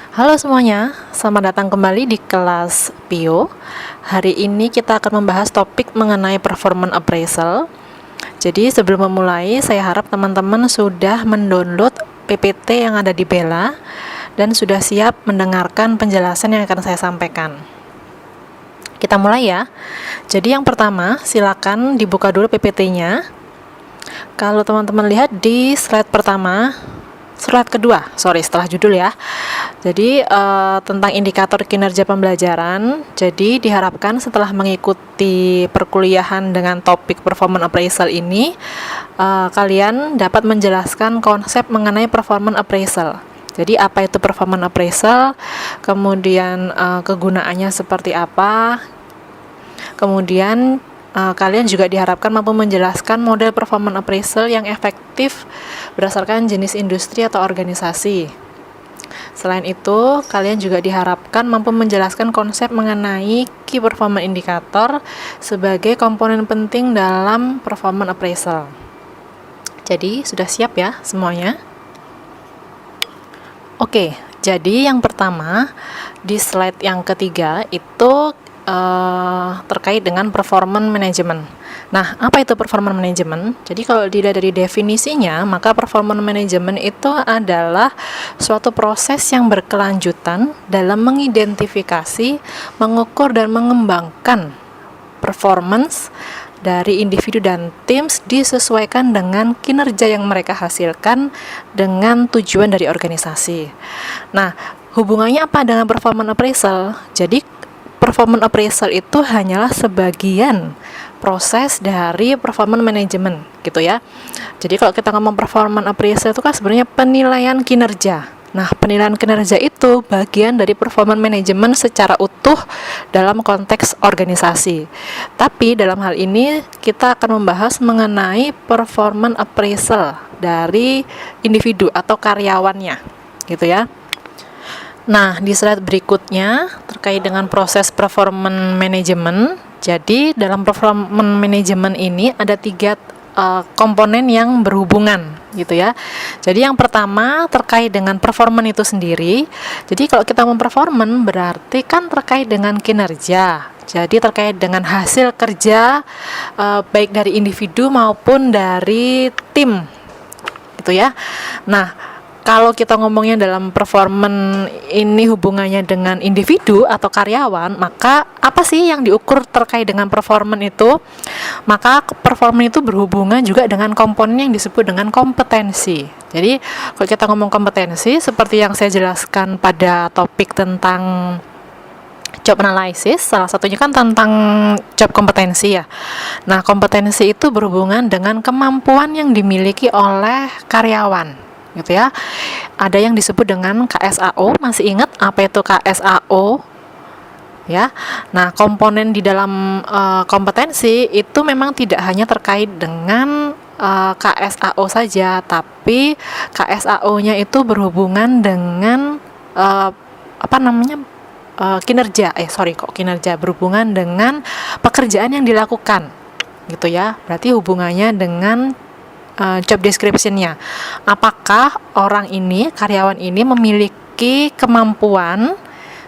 Halo semuanya, selamat datang kembali di kelas PIO. Hari ini kita akan membahas topik mengenai performance appraisal. Jadi sebelum memulai, saya harap teman-teman sudah mendownload PPT yang ada di Bella dan sudah siap mendengarkan penjelasan yang akan saya sampaikan. Kita mulai ya. Jadi yang pertama, silakan dibuka dulu PPT-nya. Kalau teman-teman lihat di slide pertama, slide kedua, setelah judul ya. Jadi tentang indikator kinerja pembelajaran. Jadi diharapkan setelah mengikuti perkuliahan dengan topik performance appraisal ini, kalian dapat menjelaskan konsep mengenai performance appraisal. Jadi apa itu performance appraisal, kemudian kegunaannya seperti apa, kemudian kalian juga diharapkan mampu menjelaskan model performance appraisal yang efektif berdasarkan jenis industri atau organisasi. Selain itu, kalian juga diharapkan mampu menjelaskan konsep mengenai key performance indicator sebagai komponen penting dalam performance appraisal. Jadi, sudah siap ya semuanya? Oke, jadi yang pertama di slide yang ketiga itu terkait dengan performance management. Nah, apa itu performance management? Jadi kalau dilihat dari definisinya, maka performance management itu adalah suatu proses yang berkelanjutan dalam mengidentifikasi, mengukur dan mengembangkan performance dari individu dan teams disesuaikan dengan kinerja yang mereka hasilkan dengan tujuan dari organisasi. Nah, hubungannya apa dengan performance appraisal? Jadi performance appraisal itu hanyalah sebagian proses dari performance management gitu ya. Jadi kalau kita ngomong performance appraisal itu kan sebenarnya penilaian kinerja. Nah, penilaian kinerja itu bagian dari performance management secara utuh dalam konteks organisasi. Tapi dalam hal ini kita akan membahas mengenai performance appraisal dari individu atau karyawannya gitu ya. Nah, di slide berikutnya terkait dengan proses performance management. Jadi, dalam performance management ini ada 3 komponen yang berhubungan gitu ya. Jadi, yang pertama terkait dengan performance itu sendiri. Jadi, kalau kita memperformance berarti kan terkait dengan kinerja. Jadi, terkait dengan hasil kerja baik dari individu maupun dari tim gitu ya. Nah, kalau kita ngomongnya dalam performance ini hubungannya dengan individu atau karyawan, maka apa sih yang diukur terkait dengan performance itu? Maka performance itu berhubungan juga dengan komponen yang disebut dengan kompetensi. Jadi kalau kita ngomong kompetensi, seperti yang saya jelaskan pada topik tentang job analysis, salah satunya kan tentang job kompetensi ya. Nah, kompetensi itu berhubungan dengan kemampuan yang dimiliki oleh karyawan gitu ya. Ada yang disebut dengan KSAO. Masih ingat apa itu KSAO? Ya. Nah, komponen di dalam kompetensi itu memang tidak hanya terkait dengan KSAO saja, tapi KSAO-nya itu berhubungan dengan kinerja berhubungan dengan pekerjaan yang dilakukan gitu ya. Berarti hubungannya dengan job description-nya. Apakah orang ini, karyawan ini memiliki kemampuan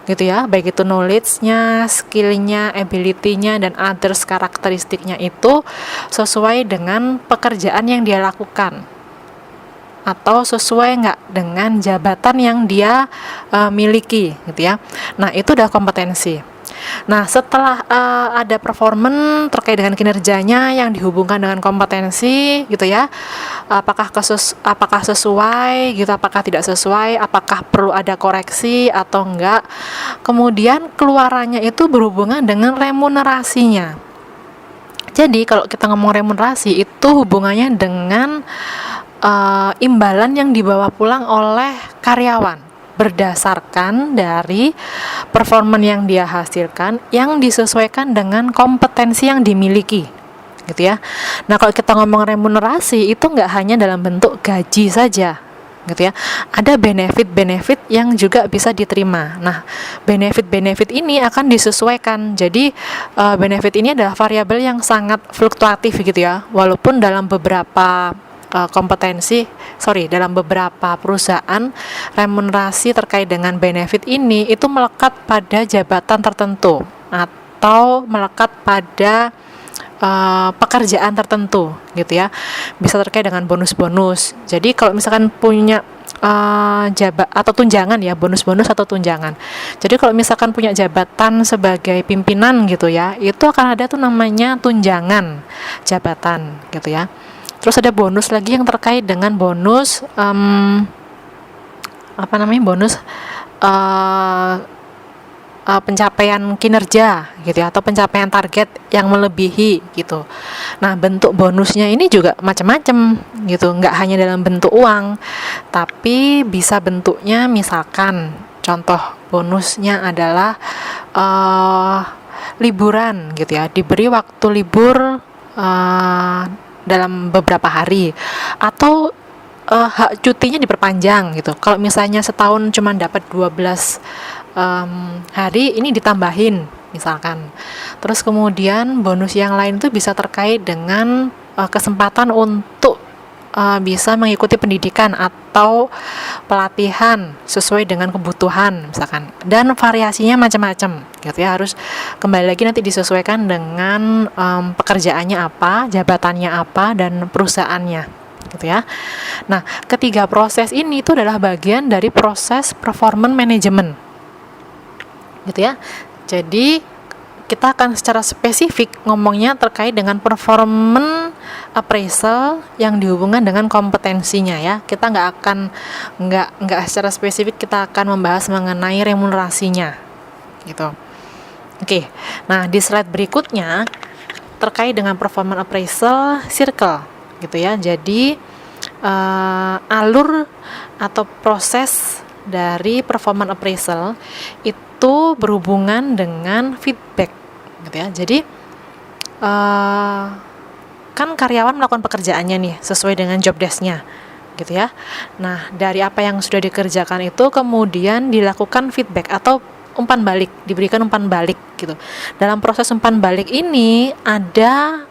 gitu ya, baik itu knowledge-nya, skill-nya, ability-nya, dan others karakteristiknya itu sesuai dengan pekerjaan yang dia lakukan atau sesuai nggak dengan jabatan yang dia miliki gitu ya. Nah, itu udah kompetensi. Nah, setelah ada performance terkait dengan kinerjanya yang dihubungkan dengan kompetensi gitu ya, apakah sesuai gitu, apakah tidak sesuai, apakah perlu ada koreksi atau enggak. Kemudian keluarannya itu berhubungan dengan remunerasinya. Jadi kalau kita ngomong remunerasi itu hubungannya dengan imbalan yang dibawa pulang oleh karyawan berdasarkan dari performa yang dia hasilkan yang disesuaikan dengan kompetensi yang dimiliki gitu ya. Nah, kalau kita ngomong remunerasi itu nggak hanya dalam bentuk gaji saja gitu ya, ada benefit-benefit yang juga bisa diterima. Nah, benefit-benefit ini akan disesuaikan. Jadi benefit ini adalah variabel yang sangat fluktuatif gitu ya, walaupun dalam beberapa dalam beberapa perusahaan remunerasi terkait dengan benefit ini itu melekat pada jabatan tertentu atau melekat pada pekerjaan tertentu gitu ya, bisa terkait dengan bonus-bonus. Jadi kalau misalkan punya atau tunjangan ya, bonus-bonus atau tunjangan. Jadi kalau misalkan punya jabatan sebagai pimpinan gitu ya, itu akan ada tuh namanya tunjangan jabatan gitu ya. Terus ada bonus lagi yang terkait dengan bonus bonus pencapaian kinerja gitu ya, atau pencapaian target yang melebihi gitu. Nah, bentuk bonusnya ini juga macam-macam gitu, nggak hanya dalam bentuk uang, tapi bisa bentuknya misalkan contoh bonusnya adalah liburan gitu ya, diberi waktu libur dalam beberapa hari, atau hak cutinya diperpanjang gitu. Kalau misalnya setahun cuma dapat 12 hari, ini ditambahin misalkan. Terus kemudian bonus yang lain itu bisa terkait dengan kesempatan untuk bisa mengikuti pendidikan atau pelatihan sesuai dengan kebutuhan misalkan, dan variasinya macam-macam gitu ya. Harus kembali lagi nanti disesuaikan dengan pekerjaannya apa, jabatannya apa, dan perusahaannya gitu ya. Nah, ketiga proses ini itu adalah bagian dari proses performance management gitu ya. Jadi kita akan secara spesifik ngomongnya terkait dengan performance appraisal yang dihubungkan dengan kompetensinya ya. Kita nggak secara spesifik kita akan membahas mengenai remunerasinya gitu. Oke. Nah, di slide berikutnya terkait dengan performance appraisal circle gitu ya. Jadi alur atau proses dari performance appraisal itu berhubungan dengan feedback gitu ya. Jadi kan karyawan melakukan pekerjaannya nih sesuai dengan job desk-nya gitu ya. Nah, dari apa yang sudah dikerjakan itu kemudian dilakukan feedback atau umpan balik, diberikan umpan balik gitu. Dalam proses umpan balik ini ada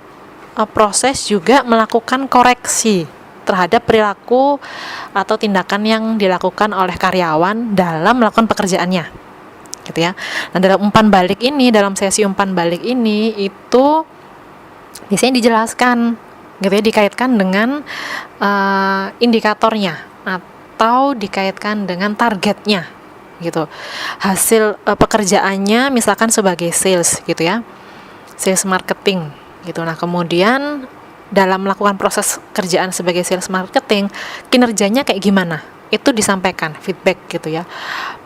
proses juga melakukan koreksi terhadap perilaku atau tindakan yang dilakukan oleh karyawan dalam melakukan pekerjaannya gitu ya. Nah, dalam sesi umpan balik ini itu biasanya dijelaskan gitu ya, dikaitkan dengan indikatornya atau dikaitkan dengan targetnya gitu. Hasil pekerjaannya misalkan sebagai sales gitu ya, sales marketing gitu. Nah, kemudian dalam melakukan proses kerjaan sebagai sales marketing, kinerjanya kayak gimana? Itu disampaikan, feedback gitu ya.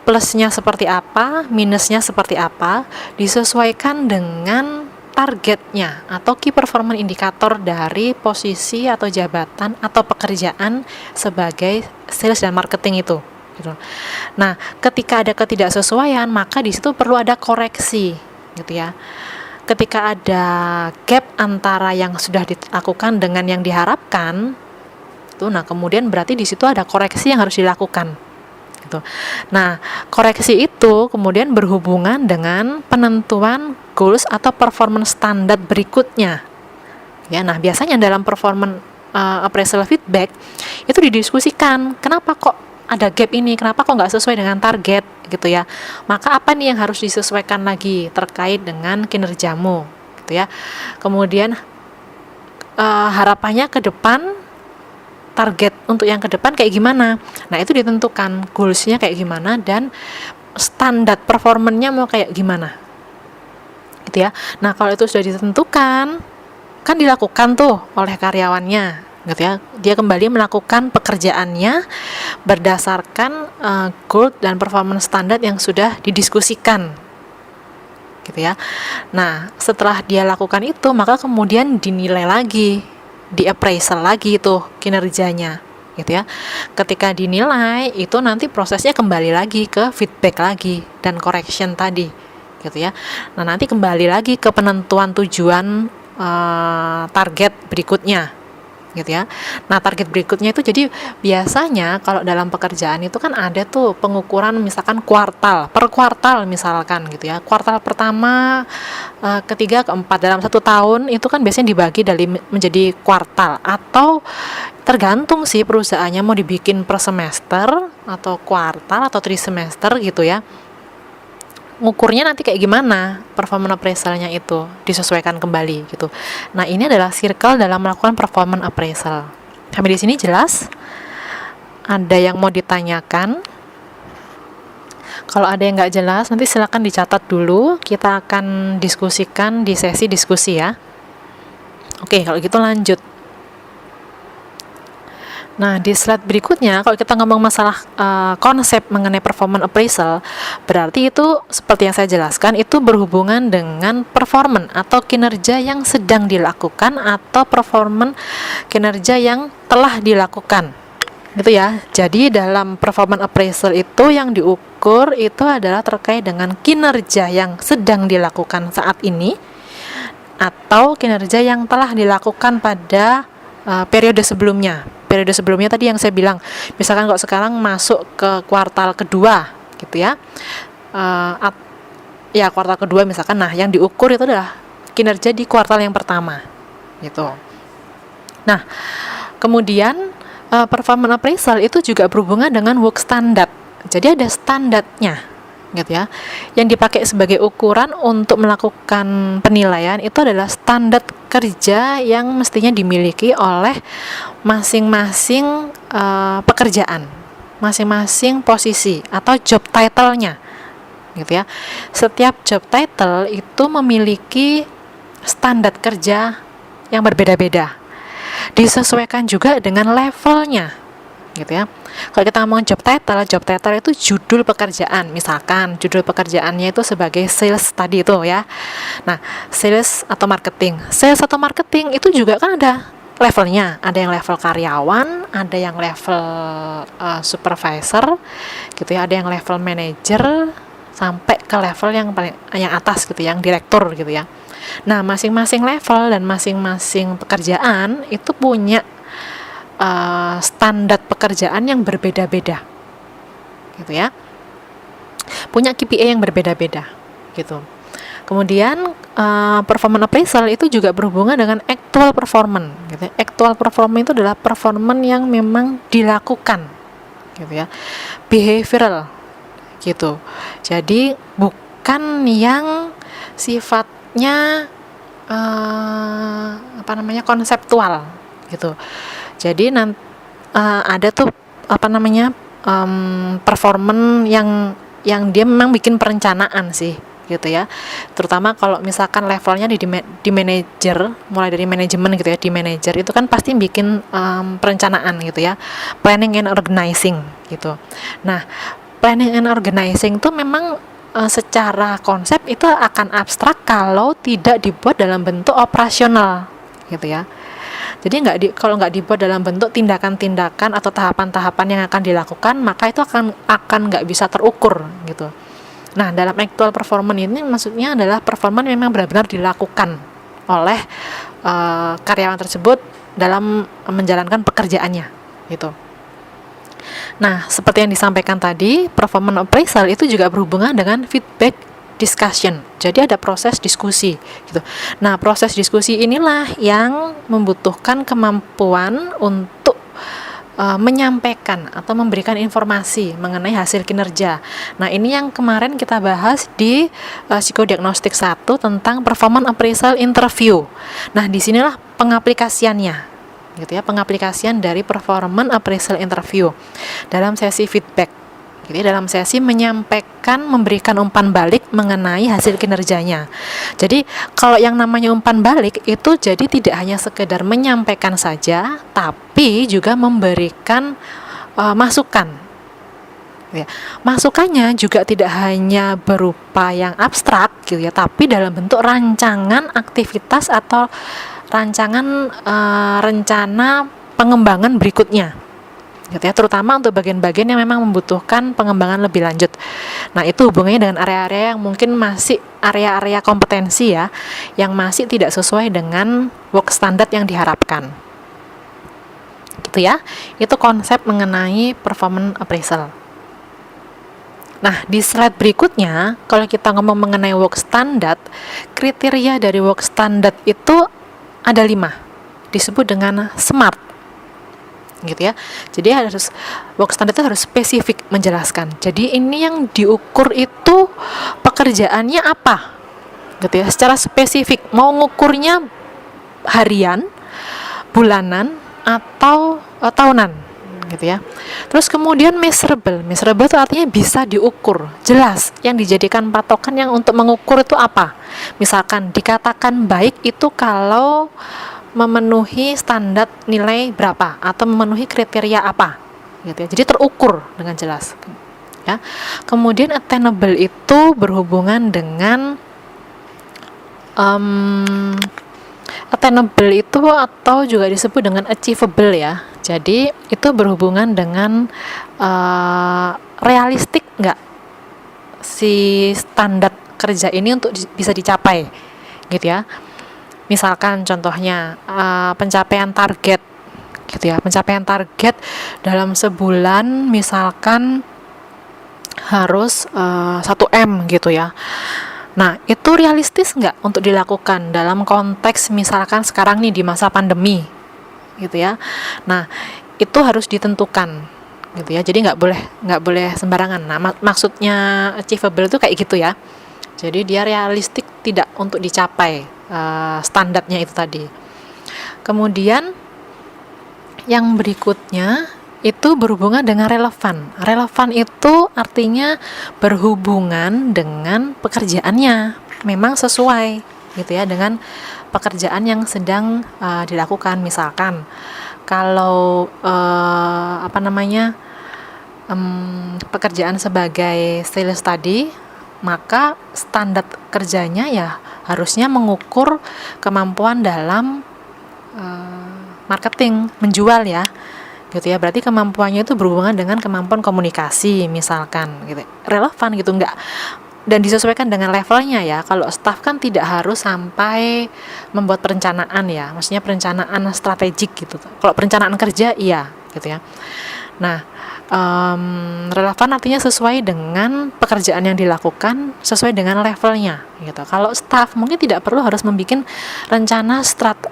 Plusnya seperti apa, minusnya seperti apa, disesuaikan dengan targetnya atau key performance indicator dari posisi atau jabatan atau pekerjaan sebagai sales dan marketing itu gitu. Nah, ketika ada ketidaksesuaian, maka di situ perlu ada koreksi gitu ya. Ketika ada gap antara yang sudah dilakukan dengan yang diharapkan, itu, nah kemudian berarti di situ ada koreksi yang harus dilakukan. Gitu. Nah, koreksi itu kemudian berhubungan dengan penentuan goals atau performance standar berikutnya. Ya, nah biasanya dalam performance appraisal feedback itu didiskusikan, kenapa kok ada gap ini, kenapa kok nggak sesuai dengan target gitu ya. Maka apa nih yang harus disesuaikan lagi terkait dengan kinerjamu gitu ya. Kemudian harapannya ke depan, target untuk yang ke depan kayak gimana. Nah, itu ditentukan goals-nya kayak gimana dan standar performance-nya mau kayak gimana gitu ya. Nah, kalau itu sudah ditentukan, kan dilakukan tuh oleh karyawannya gitu ya. Dia kembali melakukan pekerjaannya berdasarkan goal dan performance standar yang sudah didiskusikan gitu ya. Nah, setelah dia lakukan itu, maka kemudian dinilai lagi, di appraisal lagi itu kinerjanya gitu ya. Ketika dinilai itu nanti prosesnya kembali lagi ke feedback lagi dan correction tadi gitu ya. Nah, nanti kembali lagi ke penentuan tujuan target berikutnya gitu ya. Nah, target berikutnya itu jadi biasanya kalau dalam pekerjaan itu kan ada tuh pengukuran misalkan kuartal, per kuartal misalkan gitu ya. Kuartal pertama, ketiga, keempat dalam 1 tahun itu kan biasanya dibagi menjadi kuartal atau tergantung sih perusahaannya mau dibikin per semester atau kuartal atau trimester gitu ya. Ngukurnya nanti kayak gimana performance appraisalnya itu disesuaikan kembali gitu. Nah, ini adalah circle dalam melakukan performance appraisal. Sampai di sini jelas? Ada yang mau ditanyakan? Kalau ada yang nggak jelas, nanti silakan dicatat dulu. Kita akan diskusikan di sesi diskusi ya. Oke, kalau gitu lanjut. Nah, di slide berikutnya, kalau kita ngomong masalah konsep mengenai performance appraisal, berarti itu seperti yang saya jelaskan, itu berhubungan dengan performance atau kinerja yang sedang dilakukan atau performance kinerja yang telah dilakukan. Gitu ya. Jadi dalam performance appraisal itu yang diukur itu adalah terkait dengan kinerja yang sedang dilakukan saat ini atau kinerja yang telah dilakukan pada periode sebelumnya. Periode sebelumnya tadi yang saya bilang, misalkan kalau sekarang masuk ke kuartal kedua gitu ya, ya kuartal kedua misalkan, nah yang diukur itu adalah kinerja di kuartal yang pertama gitu. Nah, kemudian performance appraisal itu juga berhubungan dengan work standard. Jadi ada standarnya gitu ya, yang dipakai sebagai ukuran untuk melakukan penilaian itu adalah standar kerja yang mestinya dimiliki oleh masing-masing pekerjaan, masing-masing posisi atau job title-nya gitu ya. Setiap job title itu memiliki standar kerja yang berbeda-beda, disesuaikan juga dengan levelnya gitu ya. Kalau kita ngomong job title itu judul pekerjaan. Misalkan judul pekerjaannya itu sebagai sales tadi itu ya. Nah, sales atau marketing itu juga kan ada levelnya. Ada yang level karyawan, ada yang level supervisor gitu ya, ada yang level manager sampai ke level yang atas gitu, yang direktur gitu ya. Nah, masing-masing level dan masing-masing pekerjaan itu punya standar pekerjaan yang berbeda-beda gitu ya, punya KPI yang berbeda-beda gitu. Kemudian performance appraisal itu juga berhubungan dengan actual performance gitu ya. Actual performance itu adalah performance yang memang dilakukan gitu ya, behavioral gitu. Jadi bukan yang sifatnya konseptual gitu. Jadi ada tuh performance yang dia memang bikin perencanaan sih gitu ya. Terutama kalau misalkan levelnya di manajer, mulai dari manajemen gitu ya, di manajer itu kan pasti bikin perencanaan gitu ya, planning and organizing gitu. Nah, planning and organizing tuh memang secara konsep itu akan abstrak kalau tidak dibuat dalam bentuk operasional gitu ya. Jadi kalau nggak dibuat dalam bentuk tindakan-tindakan atau tahapan-tahapan yang akan dilakukan, maka itu akan nggak bisa terukur gitu. Nah, dalam actual performance ini maksudnya adalah performance memang benar-benar dilakukan oleh karyawan tersebut dalam menjalankan pekerjaannya gitu. Nah, seperti yang disampaikan tadi, performance appraisal itu juga berhubungan dengan feedback discussion. Jadi ada proses diskusi gitu. Nah, proses diskusi inilah yang membutuhkan kemampuan untuk menyampaikan atau memberikan informasi mengenai hasil kinerja. Nah, ini yang kemarin kita bahas di psikodiagnostik 1 tentang performance appraisal interview. Nah, disinilah pengaplikasiannya gitu ya, pengaplikasian dari performance appraisal interview dalam sesi feedback. Jadi dalam sesi menyampaikan, memberikan umpan balik mengenai hasil kinerjanya. Jadi kalau yang namanya umpan balik itu jadi tidak hanya sekedar menyampaikan saja, tapi juga memberikan masukan. Ya. Masukannya juga tidak hanya berupa yang abstrak gitu ya, tapi dalam bentuk rancangan aktivitas atau rancangan rencana pengembangan berikutnya. Gitu ya, terutama untuk bagian-bagian yang memang membutuhkan pengembangan lebih lanjut. Nah, itu hubungannya dengan area-area yang mungkin masih area-area kompetensi ya, yang masih tidak sesuai dengan work standard yang diharapkan. Itu ya, itu konsep mengenai performance appraisal. Nah, di slide berikutnya, kalau kita ngomong mengenai work standard, kriteria dari work standard itu ada 5, disebut dengan SMART, gitu ya. Jadi work standard itu harus spesifik menjelaskan. Jadi ini yang diukur itu pekerjaannya apa, gitu ya. Secara spesifik, mau ngukurnya harian, bulanan, atau tahunan, gitu ya. Terus kemudian measurable itu artinya bisa diukur, jelas. Yang dijadikan patokan yang untuk mengukur itu apa. Misalkan dikatakan baik itu kalau memenuhi standar nilai berapa atau memenuhi kriteria apa, gitu ya. Jadi terukur dengan jelas, ya. Kemudian attainable itu berhubungan dengan attainable itu atau juga disebut dengan achievable ya. Jadi itu berhubungan dengan realistik nggak si standar kerja ini untuk bisa dicapai, gitu ya. Misalkan contohnya pencapaian target, gitu ya. Pencapaian target dalam sebulan misalkan harus 1M gitu ya. Nah, itu realistis nggak untuk dilakukan dalam konteks misalkan sekarang nih di masa pandemi, gitu ya. Nah, itu harus ditentukan, gitu ya. Jadi nggak boleh sembarangan. Nah, maksudnya achievable itu kayak gitu ya. Jadi dia realistik tidak untuk dicapai standarnya itu tadi. Kemudian yang berikutnya itu berhubungan dengan relevan. Relevan itu artinya berhubungan dengan pekerjaannya, memang sesuai, gitu ya, dengan pekerjaan yang sedang dilakukan. Misalkan kalau pekerjaan sebagai sales tadi, maka standar kerjanya ya harusnya mengukur kemampuan dalam marketing, menjual ya, gitu ya. Berarti kemampuannya itu berhubungan dengan kemampuan komunikasi misalkan, gitu. Relevan gitu, enggak, dan disesuaikan dengan levelnya ya. Kalau staff kan tidak harus sampai membuat perencanaan ya, maksudnya perencanaan strategik gitu. Kalau perencanaan kerja iya, gitu ya. Nah, relevan artinya sesuai dengan pekerjaan yang dilakukan, sesuai dengan levelnya, gitu. Kalau staff mungkin tidak perlu harus membuat rencana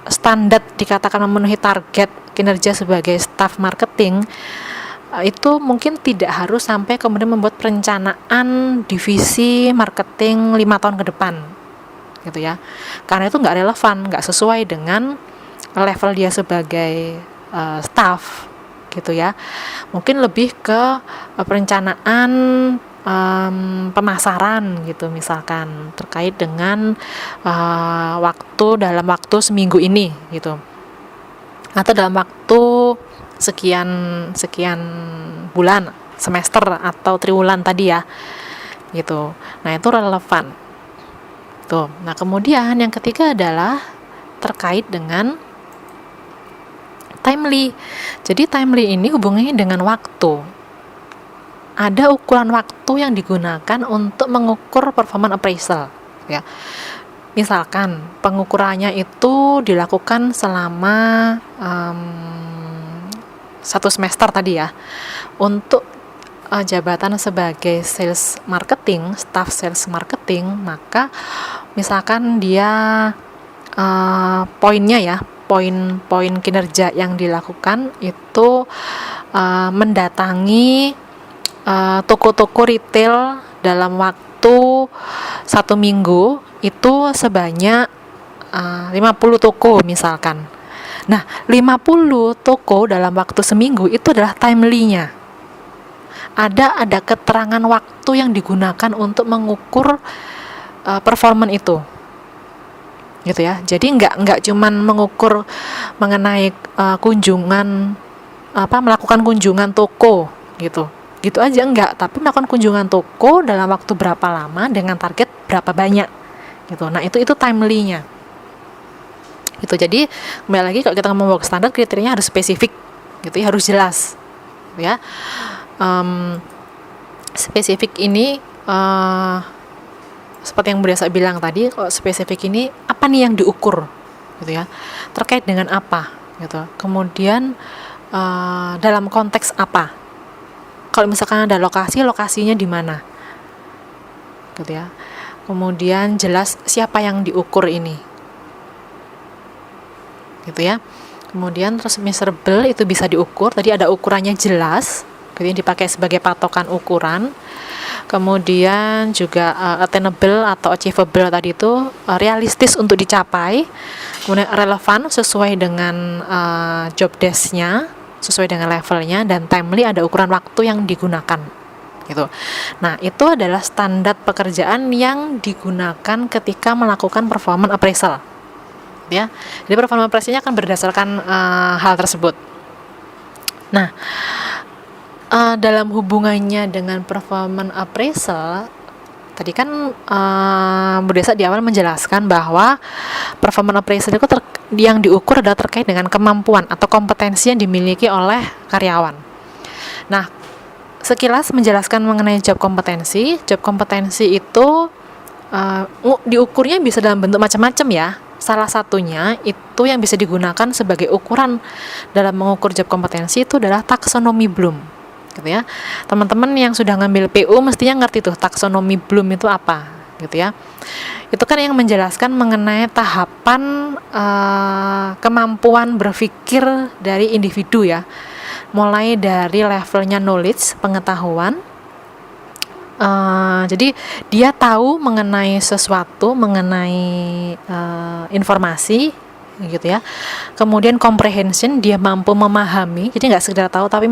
standar dikatakan memenuhi target kinerja sebagai staff marketing. Itu mungkin tidak harus sampai kemudian membuat perencanaan divisi marketing 5 tahun ke depan, gitu ya. Karena itu nggak relevan, nggak sesuai dengan level dia sebagai staff, gitu ya. Mungkin lebih ke perencanaan pemasaran gitu, misalkan terkait dengan dalam waktu seminggu ini gitu, atau dalam waktu sekian bulan, semester atau triwulan tadi ya, gitu. Nah, itu relevan tuh. Nah, kemudian yang ketiga adalah terkait dengan timely. Jadi timely ini hubungannya dengan waktu. Ada ukuran waktu yang digunakan untuk mengukur performance appraisal, ya. Misalkan pengukurannya itu dilakukan selama 1 semester tadi ya. Untuk jabatan sebagai sales marketing, staff sales marketing, maka misalkan dia poinnya ya, poin-poin kinerja yang dilakukan itu mendatangi toko-toko retail dalam waktu 1 minggu itu sebanyak 50 toko misalkan. Nah, 50 toko dalam waktu seminggu itu adalah timely-nya. Ada keterangan waktu yang digunakan untuk mengukur performance itu, gitu ya. Jadi nggak cuman mengukur mengenai melakukan kunjungan toko gitu aja, enggak, tapi melakukan kunjungan toko dalam waktu berapa lama dengan target berapa banyak gitu. Nah, itu timely-nya gitu. Jadi kembali lagi, kalau kita ngomong work standard, kriterianya harus spesifik gitu ya, harus jelas gitu ya. Spesifik ini seperti yang Budiasa bilang tadi, kalau spesifik ini apa nih yang diukur gitu ya, terkait dengan apa gitu. Kemudian dalam konteks apa. Kalau misalkan ada lokasinya di mana, gitu ya. Kemudian jelas siapa yang diukur ini, gitu ya. Kemudian terus measurable itu bisa diukur, tadi ada ukurannya jelas, gitu yang dipakai sebagai patokan ukuran. Kemudian juga attainable atau achievable tadi itu realistis untuk dicapai. Kemudian relevan sesuai dengan job desk-nya, sesuai dengan levelnya, dan timely ada ukuran waktu yang digunakan, gitu. Nah, itu adalah standar pekerjaan yang digunakan ketika melakukan performance appraisal, ya. Jadi performance appraisalnya akan berdasarkan hal tersebut. Nah, dalam hubungannya dengan performance appraisal, tadi kan Bu Desa di awal menjelaskan bahwa performance appraisal itu yang diukur adalah terkait dengan kemampuan atau kompetensi yang dimiliki oleh karyawan. Nah, sekilas menjelaskan mengenai job kompetensi. Job kompetensi itu diukurnya bisa dalam bentuk macam-macam ya. Salah satunya itu yang bisa digunakan sebagai ukuran dalam mengukur job kompetensi itu adalah taksonomi Bloom, gitu ya. Teman-teman yang sudah ngambil PU mestinya ngerti tuh taksonomi Bloom itu apa, gitu ya. Itu kan yang menjelaskan mengenai tahapan kemampuan berpikir dari individu ya, mulai dari levelnya knowledge, pengetahuan. Jadi dia tahu mengenai sesuatu, mengenai informasi, gitu ya. Kemudian comprehension, dia mampu memahami, jadi nggak sekedar tahu tapi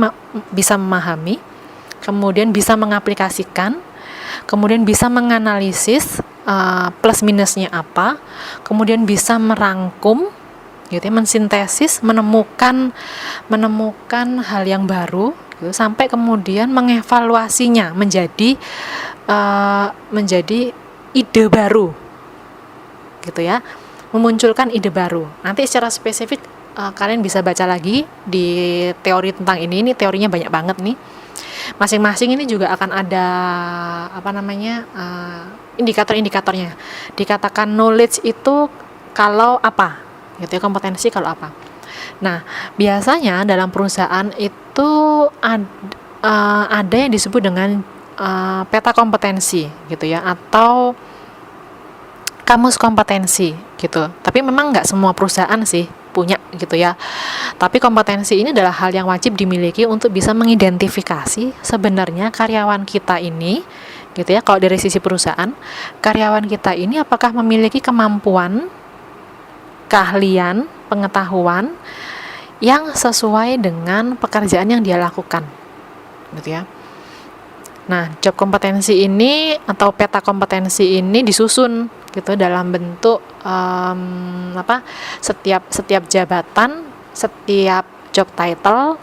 bisa memahami. Kemudian bisa mengaplikasikan, kemudian bisa menganalisis plus minusnya apa, kemudian bisa merangkum, gitu ya, mensintesis, menemukan hal yang baru, gitu, sampai kemudian mengevaluasinya menjadi ide baru, gitu ya, memunculkan ide baru. Nanti secara spesifik kalian bisa baca lagi di teori tentang ini teorinya banyak banget nih. Masing-masing ini juga akan ada indikator-indikatornya. Dikatakan knowledge itu kalau apa, gitu ya, kompetensi kalau apa. Nah, biasanya dalam perusahaan itu ada yang disebut dengan peta kompetensi, gitu ya, atau kamus kompetensi, gitu. Tapi memang nggak semua perusahaan sih punya, gitu ya. Tapi kompetensi ini adalah hal yang wajib dimiliki untuk bisa mengidentifikasi sebenarnya karyawan kita ini, gitu ya. Kalau dari sisi perusahaan, karyawan kita ini apakah memiliki kemampuan, keahlian, pengetahuan yang sesuai dengan pekerjaan yang dia lakukan, gitu ya. Nah, job kompetensi ini atau peta kompetensi ini disusun, gitu, dalam bentuk setiap jabatan, setiap job title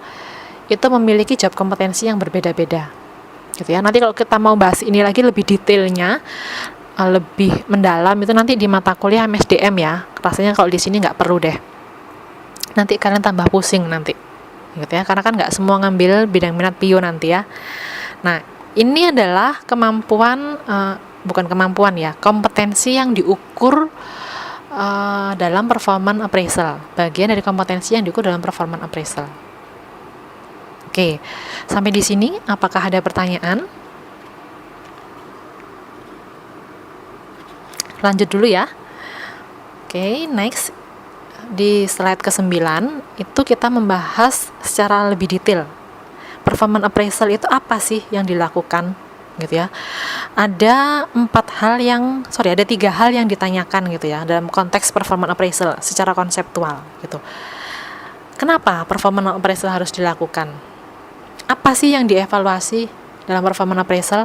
itu memiliki job kompetensi yang berbeda-beda, gitu ya. Nanti kalau kita mau bahas ini lagi lebih detailnya, lebih mendalam, itu nanti di mata kuliah MSDM ya. Rasanya kalau di sini nggak perlu deh, nanti kalian tambah pusing nanti, gitu ya, karena kan nggak semua ngambil bidang minat PIO nanti ya. Nah, ini adalah kompetensi yang diukur dalam performance appraisal, bagian dari kompetensi yang diukur dalam performance appraisal. Oke, sampai di sini apakah ada pertanyaan? Lanjut dulu ya. Oke, next. Di slide ke-9 itu kita membahas secara lebih detail performance appraisal itu apa sih yang dilakukan, gitu ya. Ada 3 hal yang ditanyakan, gitu ya, dalam konteks performance appraisal secara konseptual, gitu. Kenapa performance appraisal harus dilakukan? Apa sih yang dievaluasi dalam performance appraisal,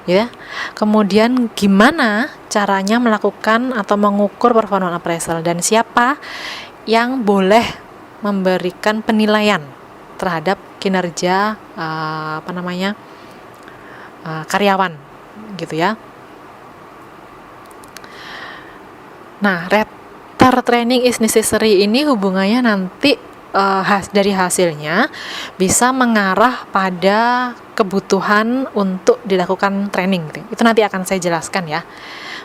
ya? Kemudian gimana caranya melakukan atau mengukur performance appraisal, dan siapa yang boleh memberikan penilaian terhadap kinerja karyawan, gitu ya. Nah, Rhetor training is necessary ini hubungannya nanti dari hasilnya bisa mengarah pada kebutuhan untuk dilakukan training, gitu. Itu nanti akan saya jelaskan ya.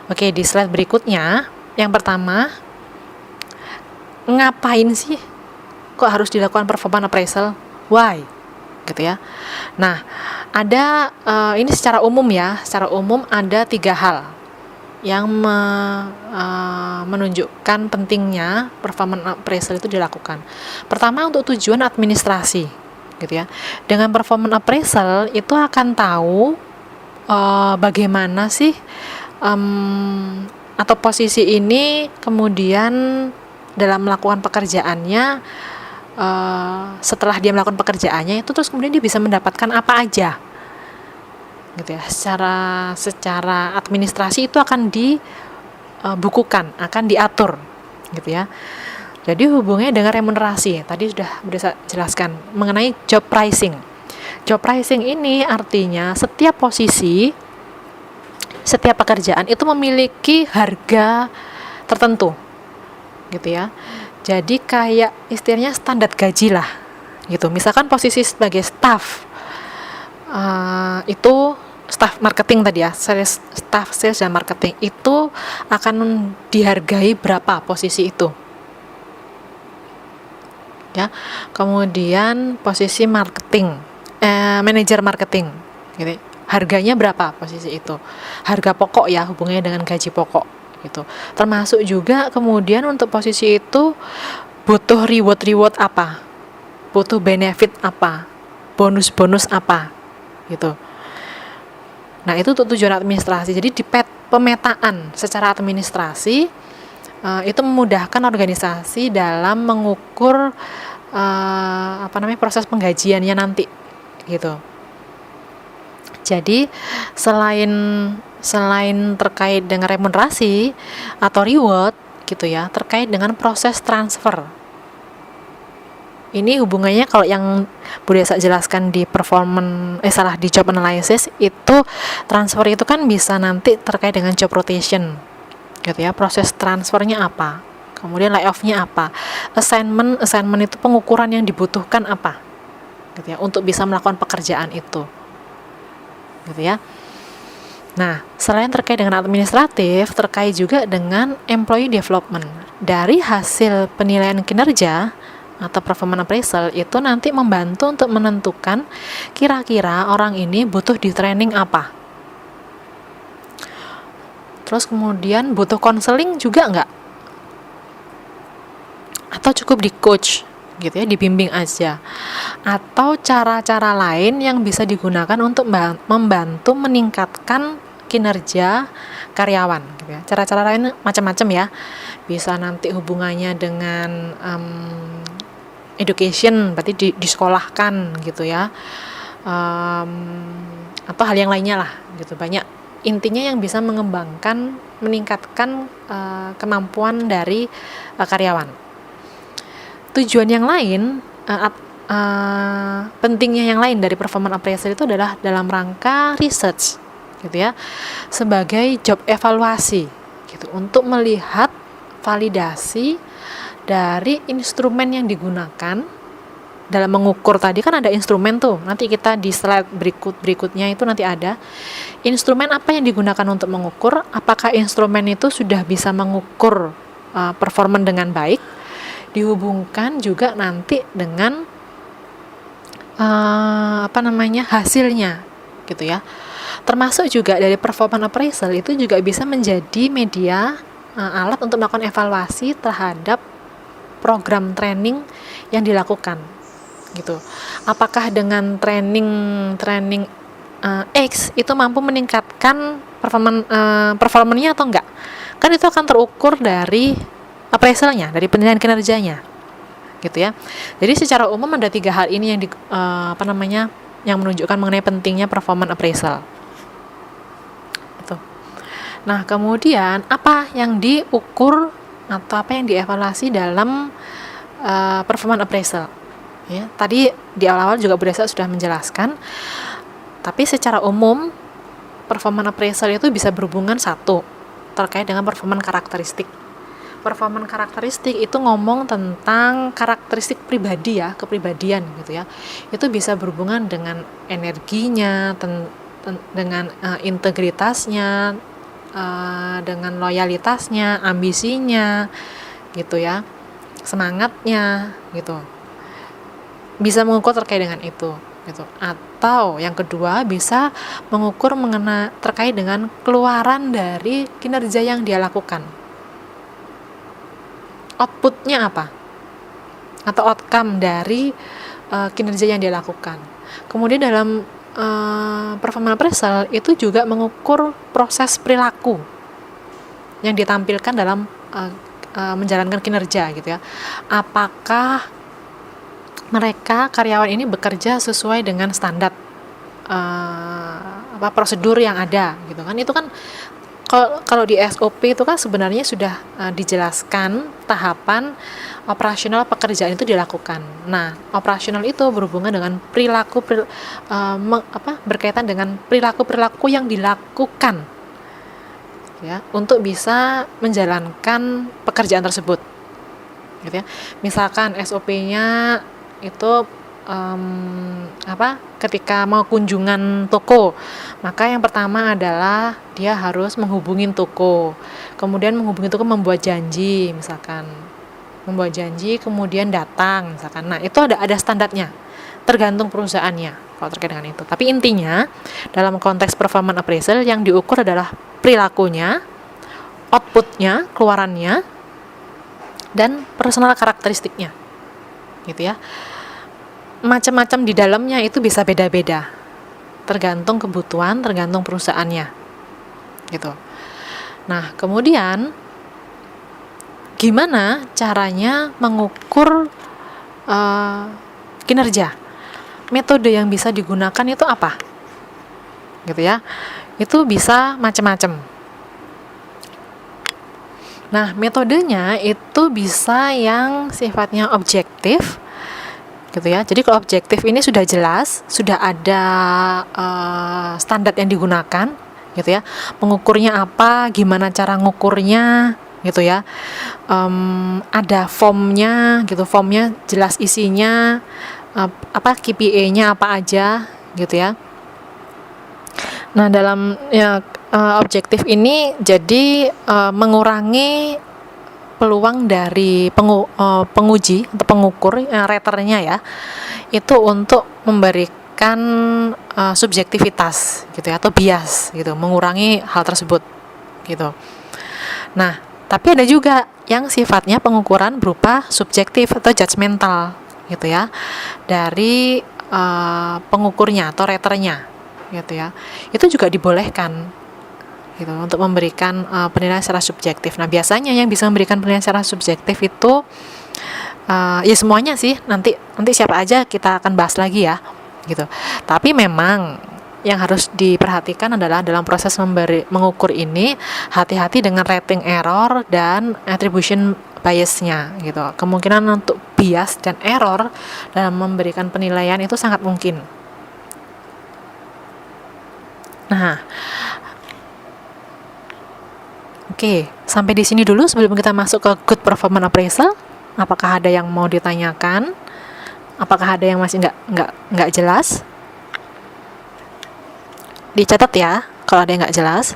Oke, di slide berikutnya, yang pertama, ngapain sih kok harus dilakukan performance appraisal? Why? Gitu ya. Nah, ada ini secara umum ya. Secara umum ada 3 hal yang menunjukkan pentingnya performance appraisal itu dilakukan. Pertama, untuk tujuan administrasi, gitu ya. Dengan performance appraisal itu akan tahu bagaimana sih atau posisi ini kemudian dalam melakukan pekerjaannya, setelah dia melakukan pekerjaannya itu terus kemudian dia bisa mendapatkan apa aja, gitu ya. Secara administrasi itu akan dibukukan, akan diatur, gitu ya. Jadi hubungannya dengan remunerasi tadi sudah jelaskan mengenai job pricing. Job pricing ini artinya setiap posisi, setiap pekerjaan itu memiliki harga tertentu, gitu ya. Jadi kayak istilahnya standar gaji lah, gitu. Misalkan posisi sebagai staff, itu staff marketing tadi ya, staff sales dan marketing itu akan dihargai berapa posisi itu, ya. Kemudian posisi marketing, manajer marketing, gitu. Harganya berapa posisi itu? Harga pokok ya, hubungannya dengan gaji pokok. Gitu. Termasuk juga kemudian untuk posisi itu butuh reward apa, butuh benefit apa, bonus apa, gitu. Nah, itu untuk tujuan administrasi. Jadi di pemetaan secara administrasi itu memudahkan organisasi dalam mengukur proses penggajiannya nanti, gitu. Jadi selain terkait dengan remunerasi atau reward, gitu ya, terkait dengan proses transfer. Ini hubungannya kalau yang Bu Desa jelaskan di di job analysis itu, transfer itu kan bisa nanti terkait dengan job rotation, gitu ya. Proses transfernya apa, kemudian layoff-nya apa, assignment itu pengukuran yang dibutuhkan apa, gitu ya, untuk bisa melakukan pekerjaan itu, gitu ya. Nah, selain terkait dengan administratif, terkait juga dengan employee development. Dari hasil penilaian kinerja atau performance appraisal itu nanti membantu untuk menentukan kira-kira orang ini butuh di training apa. Terus kemudian butuh konseling juga enggak? Atau cukup di coach, gitu ya, dibimbing aja. Atau cara-cara lain yang bisa digunakan untuk membantu meningkatkan kinerja karyawan, gitu ya. Cara-cara lain macam-macam ya. Bisa nanti hubungannya dengan education, berarti disekolahkan, gitu ya. Atau hal yang lainnya lah, gitu. Banyak, intinya yang bisa mengembangkan, meningkatkan kemampuan dari karyawan. Tujuan yang lain, pentingnya yang lain dari performance appraisal itu adalah dalam rangka research, gitu ya, sebagai job evaluasi, gitu, untuk melihat validasi dari instrumen yang digunakan dalam mengukur. Tadi kan ada instrumen tuh, nanti kita di slide berikutnya itu nanti ada instrumen apa yang digunakan untuk mengukur, apakah instrumen itu sudah bisa mengukur performa dengan baik, dihubungkan juga nanti dengan hasilnya, gitu ya. Termasuk juga dari performance appraisal itu juga bisa menjadi media alat untuk melakukan evaluasi terhadap program training yang dilakukan, gitu. Apakah dengan training X itu mampu meningkatkan performanya atau enggak? Kan itu akan terukur dari appraisalnya, dari penilaian kinerjanya, gitu ya. Jadi secara umum ada 3 hal ini yang yang menunjukkan mengenai pentingnya performance appraisal. Nah, kemudian apa yang diukur atau apa yang dievaluasi dalam performance appraisal? Ya, tadi di awal-awal juga Bu Desa sudah menjelaskan. Tapi secara umum performance appraisal itu bisa berhubungan terkait dengan performance karakteristik. Performance karakteristik itu ngomong tentang karakteristik pribadi ya, kepribadian, gitu ya. Itu bisa berhubungan dengan energinya, dengan integritasnya, dengan loyalitasnya, ambisinya, gitu ya, semangatnya, gitu. bisa mengukur terkait dengan itu gitu. Atau yang kedua bisa mengukur terkait dengan keluaran dari kinerja yang dia lakukan. Outputnya apa? Atau outcome dari kinerja yang dia lakukan. Kemudian dalam performance appraisal itu juga mengukur proses perilaku yang ditampilkan dalam menjalankan kinerja gitu ya. Apakah mereka karyawan ini bekerja sesuai dengan standar prosedur yang ada gitu kan. Itu kan kalau di SOP itu kan sebenarnya sudah dijelaskan tahapan operasional pekerjaan itu dilakukan. Nah, operasional itu berhubungan dengan berkaitan dengan perilaku yang dilakukan ya untuk bisa menjalankan pekerjaan tersebut. Gitu ya. Misalkan SOP-nya itu ketika mau kunjungan toko, maka yang pertama adalah dia harus menghubungin toko, kemudian menghubungi toko, membuat janji, kemudian datang misalkan. Nah, itu ada standarnya, tergantung perusahaannya kalau terkait dengan itu. Tapi intinya dalam konteks performance appraisal yang diukur adalah perilakunya, outputnya, keluarannya, dan personal karakteristiknya gitu ya. Macam-macam di dalamnya itu bisa beda-beda, tergantung kebutuhan, tergantung perusahaannya gitu. Nah, kemudian gimana caranya mengukur kinerja? Metode yang bisa digunakan itu apa? Gitu ya. Itu bisa macam-macam. Nah, metodenya itu bisa yang sifatnya objektif gitu ya. Jadi kalau objektif ini sudah jelas, sudah ada standar yang digunakan gitu ya. Mengukurnya apa, gimana cara ngukurnya gitu ya. Ada formnya gitu, formnya jelas isinya, KPI-nya apa aja gitu ya. Nah, dalam objektif ini jadi mengurangi peluang dari penguji atau pengukur raternya ya, itu untuk memberikan subjektivitas gitu ya, atau bias gitu, mengurangi hal tersebut gitu. Nah, tapi ada juga yang sifatnya pengukuran berupa subjektif atau judgmental gitu ya, dari pengukurnya atau raternya gitu ya. Itu juga dibolehkan gitu untuk memberikan penilaian secara subjektif. Nah, biasanya yang bisa memberikan penilaian secara subjektif itu ya semuanya sih, nanti siapa aja kita akan bahas lagi ya gitu. Tapi memang yang harus diperhatikan adalah dalam proses mengukur ini, hati-hati dengan rating error dan attribution biasnya gitu. Kemungkinan untuk bias dan error dalam memberikan penilaian itu sangat mungkin. Nah, oke, sampai di sini dulu sebelum kita masuk ke good performance appraisal. Apakah ada yang mau ditanyakan? Apakah ada yang masih nggak jelas? Dicatat ya kalau ada yang nggak jelas.